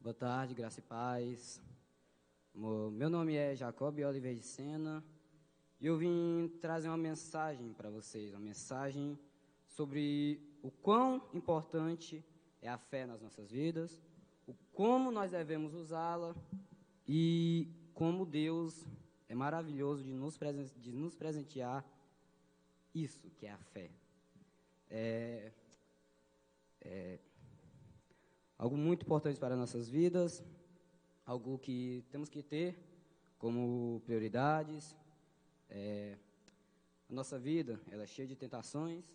Boa tarde, graça e paz. Meu nome é Jacob Oliveira de Sena e eu vim trazer uma mensagem para vocês, uma mensagem sobre o quão importante é a fé nas nossas vidas, o como nós devemos usá-la e como Deus é maravilhoso de nos presentear isso que é a fé. Algo muito importante para nossas vidas, algo que temos que ter como prioridades. A nossa vida ela é cheia de tentações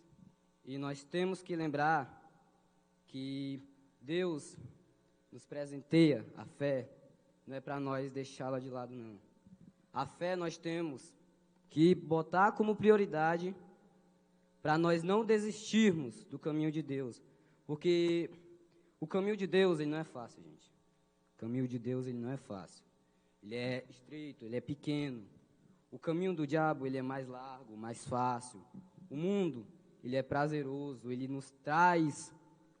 e nós temos que lembrar que Deus nos presenteia a fé, não é para nós deixá-la de lado, não. A fé nós temos que botar como prioridade para nós não desistirmos do caminho de Deus, porque o caminho de Deus, ele não é fácil, gente. O caminho de Deus, ele não é fácil. Ele é estreito, ele é pequeno. O caminho do diabo, ele é mais largo, mais fácil. O mundo, ele é prazeroso, ele nos traz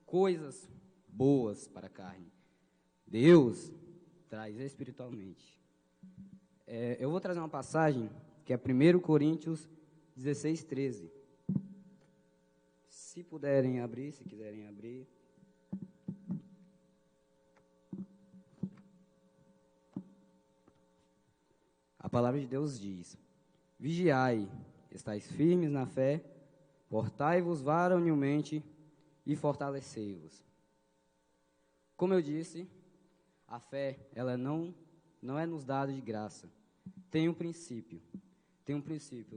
coisas boas para a carne. Deus traz espiritualmente. Eu vou trazer uma passagem que é 1 Coríntios 16, 13. Se puderem abrir, se quiserem abrir. A palavra de Deus diz: vigiai, estais firmes na fé, portai-vos varonilmente e fortalecei-vos. Como eu disse, a fé, ela não é nos dada de graça. Tem um princípio.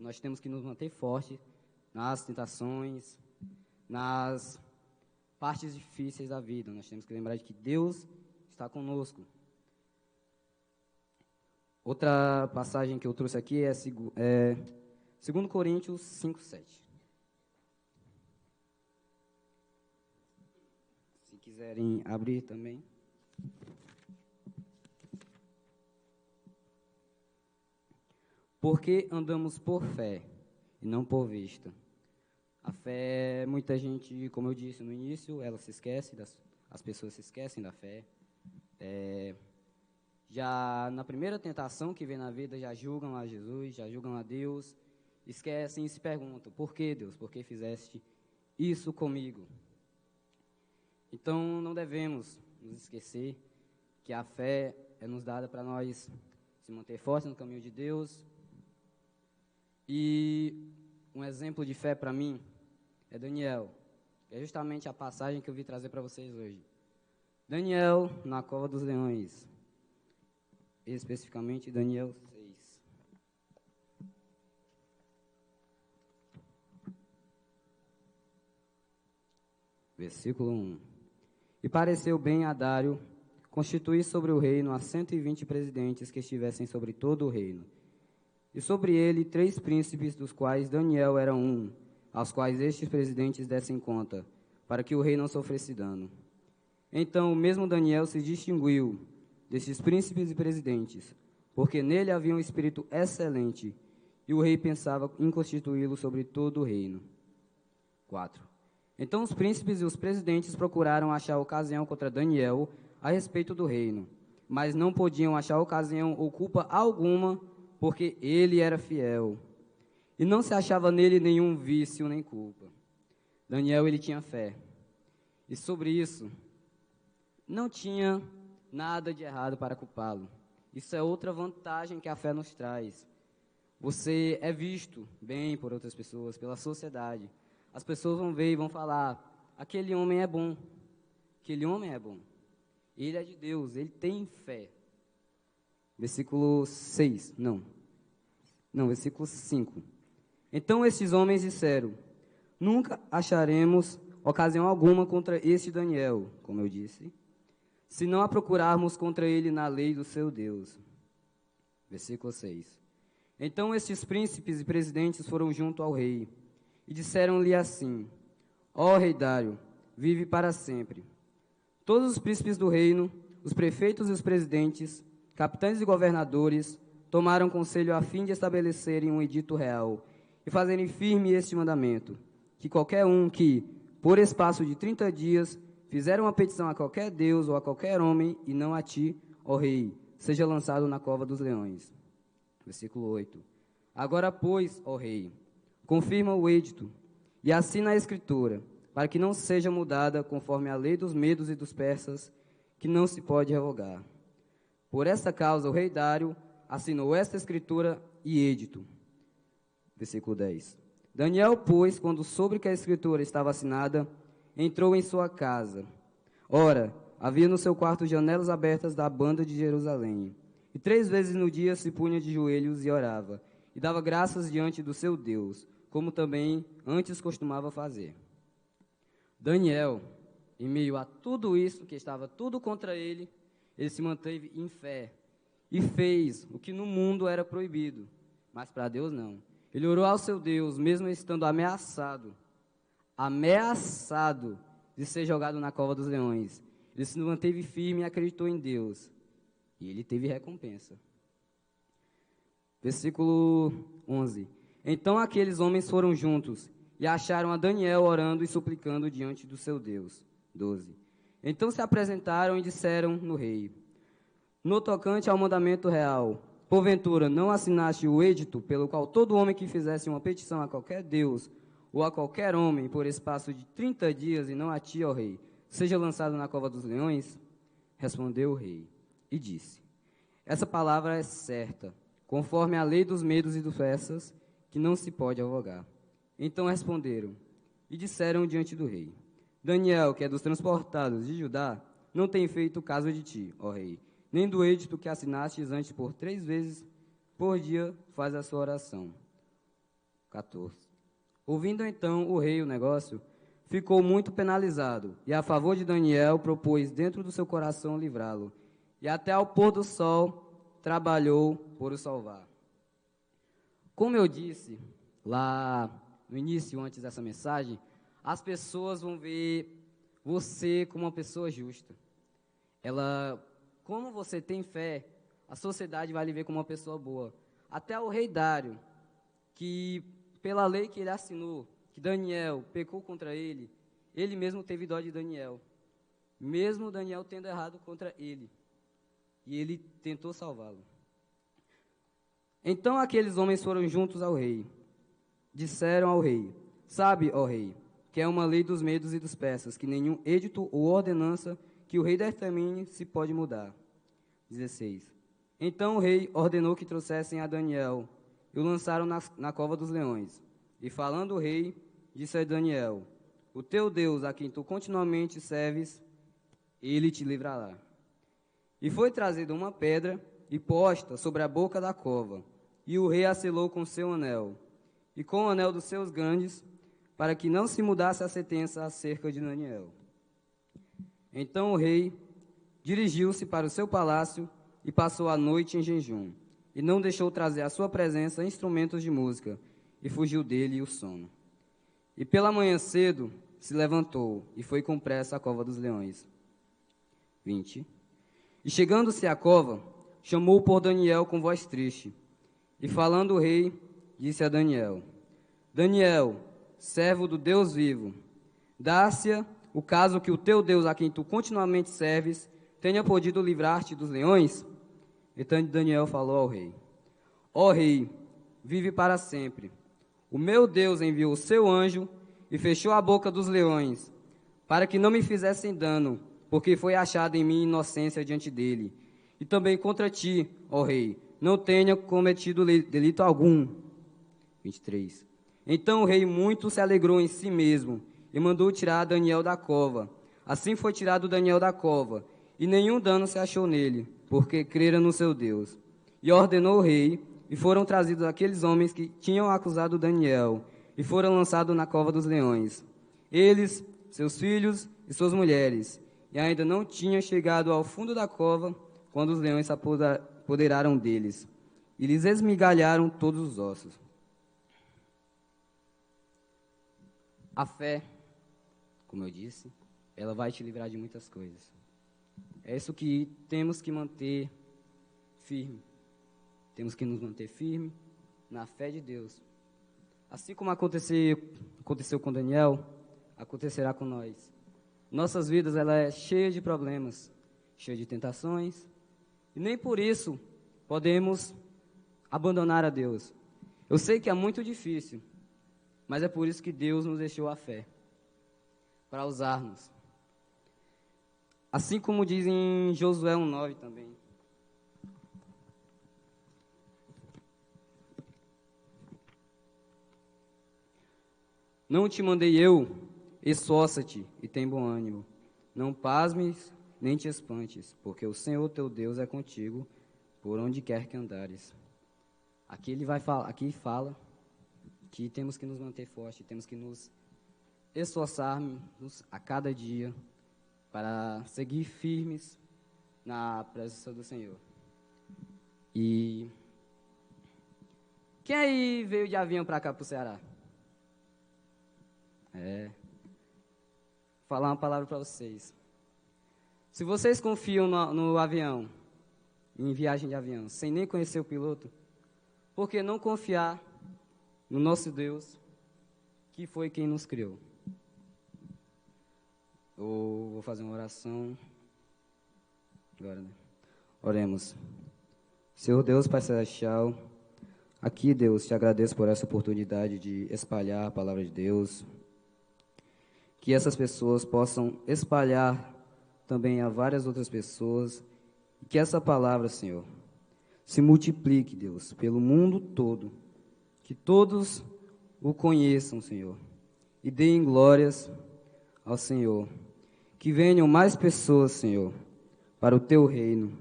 Nós temos que nos manter fortes nas tentações, nas partes difíceis da vida. Nós temos que lembrar de que Deus está conosco. Outra passagem que eu trouxe aqui é 2 Coríntios 5, 7. Se quiserem abrir também. Porque andamos por fé e não por vista. A fé, muita gente, como eu disse no início, ela se esquece, as pessoas se esquecem da fé. Já na primeira tentação que vem na vida, já julgam a Jesus, já julgam a Deus, esquecem e se perguntam: por que, Deus? Por que fizeste isso comigo? Então, não devemos nos esquecer que a fé é nos dada para nós se manter fortes no caminho de Deus. E um exemplo de fé para mim é Daniel, que é justamente a passagem que eu vim trazer para vocês hoje. Daniel na cova dos leões. Especificamente Daniel 6. Versículo 1. E pareceu bem a Dário constituir sobre o reino a 120 presidentes que estivessem sobre todo o reino. E sobre ele 3 príncipes, dos quais Daniel era um, aos quais estes presidentes dessem conta, para que o rei não sofresse dano. Então o mesmo Daniel se distinguiu destes príncipes e presidentes, porque nele havia um espírito excelente, e o rei pensava em constituí-lo sobre todo o reino. 4. Então os príncipes e os presidentes procuraram achar ocasião contra Daniel a respeito do reino, mas não podiam achar ocasião ou culpa alguma, porque ele era fiel, e não se achava nele nenhum vício nem culpa. Daniel, ele tinha fé, e sobre isso não tinha nada de errado para culpá-lo. Isso é outra vantagem que a fé nos traz. Você é visto bem por outras pessoas, pela sociedade. As pessoas vão ver e vão falar: aquele homem é bom, aquele homem é bom. Ele é de Deus, ele tem fé. Versículo 6, versículo 5. Então estes homens disseram: nunca acharemos ocasião alguma contra este Daniel, como eu disse, se não a procurarmos contra ele na lei do seu Deus. Versículo 6. Então estes príncipes e presidentes foram junto ao rei, e disseram-lhe assim: ó rei Dário, vive para sempre. Todos os príncipes do reino, os prefeitos e os presidentes, capitães e governadores, tomaram conselho a fim de estabelecerem um edito real, e fazerem firme este mandamento, que qualquer um que, por espaço de 30 dias, fizer uma petição a qualquer deus ou a qualquer homem, e não a ti, ó rei, seja lançado na cova dos leões. Versículo 8. Agora, pois, ó rei, confirma o edito, e assina a escritura, para que não seja mudada conforme a lei dos medos e dos persas, que não se pode revogar. Por esta causa, o rei Dário assinou esta escritura e edito. Versículo 10. Daniel, pois, quando soube que a escritura estava assinada, entrou em sua casa. Ora, havia no seu quarto janelas abertas da banda de Jerusalém. E 3 vezes no dia se punha de joelhos e orava, e dava graças diante do seu Deus, como também antes costumava fazer. Daniel, em meio a tudo isso, que estava tudo contra ele, ele se manteve em fé e fez o que no mundo era proibido, mas para Deus não. Ele orou ao seu Deus, mesmo estando ameaçado de ser jogado na cova dos leões. Ele se manteve firme e acreditou em Deus, e ele teve recompensa. Versículo 11. Então aqueles homens foram juntos e acharam a Daniel orando e suplicando diante do seu Deus. 12. Então se apresentaram e disseram no rei: no tocante ao mandamento real, porventura não assinaste o edito pelo qual todo homem que fizesse uma petição a qualquer deus ou a qualquer homem por espaço de 30 dias, e não a ti, ó rei, seja lançado na cova dos leões? Respondeu o rei e disse: essa palavra é certa, conforme a lei dos medos e dos persas, que não se pode revogar. Então responderam e disseram diante do rei: Daniel, que é dos transportados de Judá, não tem feito caso de ti, ó rei, nem do edito que assinastes antes por 3 vezes por dia faz a sua oração. 14. Ouvindo então o rei o negócio, ficou muito penalizado, e a favor de Daniel propôs dentro do seu coração livrá-lo, e até ao pôr do sol trabalhou por o salvar. Como eu disse lá no início, antes dessa mensagem, as pessoas vão ver você como uma pessoa justa. Como você tem fé, a sociedade vai lhe ver como uma pessoa boa. Até o rei Dário, que pela lei que ele assinou, que Daniel pecou contra ele, ele mesmo teve dó de Daniel, mesmo Daniel tendo errado contra ele, e ele tentou salvá-lo. Então aqueles homens foram juntos ao rei, disseram ao rei: sabe, ó rei, que é uma lei dos medos e dos persas, que nenhum edito ou ordenança que o rei determine se pode mudar. 16. Então o rei ordenou que trouxessem a Daniel e o lançaram na cova dos leões. E falando o rei, disse a Daniel: o teu Deus, a quem tu continuamente serves, ele te livrará. E foi trazida uma pedra e posta sobre a boca da cova, e o rei a selou com seu anel, e com o anel dos seus grandes, para que não se mudasse a sentença acerca de Daniel. Então o rei dirigiu-se para o seu palácio e passou a noite em jejum, e não deixou trazer à sua presença instrumentos de música, e fugiu dele o sono. E pela manhã cedo se levantou e foi com pressa à cova dos leões. 20. E chegando-se à cova, chamou por Daniel com voz triste. E falando o rei, disse a Daniel: Daniel, servo do Deus vivo, dá-se o caso que o teu Deus, a quem tu continuamente serves, tenha podido livrar-te dos leões? Então Daniel falou ao rei: ó rei, vive para sempre. O meu Deus enviou o seu anjo e fechou a boca dos leões, para que não me fizessem dano, porque foi achada em mim inocência diante dele. E também contra ti, ó rei, não tenha cometido delito algum. 23. Então o rei muito se alegrou em si mesmo e mandou tirar Daniel da cova. Assim foi tirado Daniel da cova, e nenhum dano se achou nele, porque crera no seu Deus. E ordenou o rei, e foram trazidos aqueles homens que tinham acusado Daniel, e foram lançados na cova dos leões. Eles, seus filhos e suas mulheres, e ainda não tinham chegado ao fundo da cova, quando os leões se apoderaram deles, e lhes esmigalharam todos os ossos. A fé, como eu disse, ela vai te livrar de muitas coisas. É isso que temos que manter firme. Temos que nos manter firme na fé de Deus. Assim como aconteceu com Daniel, acontecerá com nós. Nossas vidas, ela é cheia de problemas, cheia de tentações, e nem por isso podemos abandonar a Deus. Eu sei que é muito difícil, mas é por isso que Deus nos deixou a fé, para usarmos. Assim como diz em Josué 1:9 também. Não te mandei eu, esforça-te e tem bom ânimo. Não pasmes, nem te espantes, porque o Senhor teu Deus é contigo, por onde quer que andares. Aqui ele vai falar, aqui fala que temos que nos manter fortes, temos que nos esforçarmos a cada dia para seguir firmes na presença do Senhor. E quem aí veio de avião para cá, para o Ceará? Vou falar uma palavra para vocês. Se vocês confiam no avião, em viagem de avião, sem nem conhecer o piloto, por que não confiar no nosso Deus, que foi quem nos criou? Eu vou fazer uma oração agora, né? Oremos. Senhor Deus, Pai Celestial, aqui, Deus, te agradeço por essa oportunidade de espalhar a palavra de Deus, que essas pessoas possam espalhar também a várias outras pessoas, e que essa palavra, Senhor, se multiplique, Deus, pelo mundo todo, que todos o conheçam, Senhor, e deem glórias ao Senhor, que venham mais pessoas, Senhor, para o teu reino,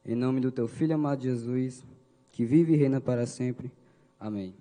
em nome do teu Filho amado Jesus, que vive e reina para sempre. Amém.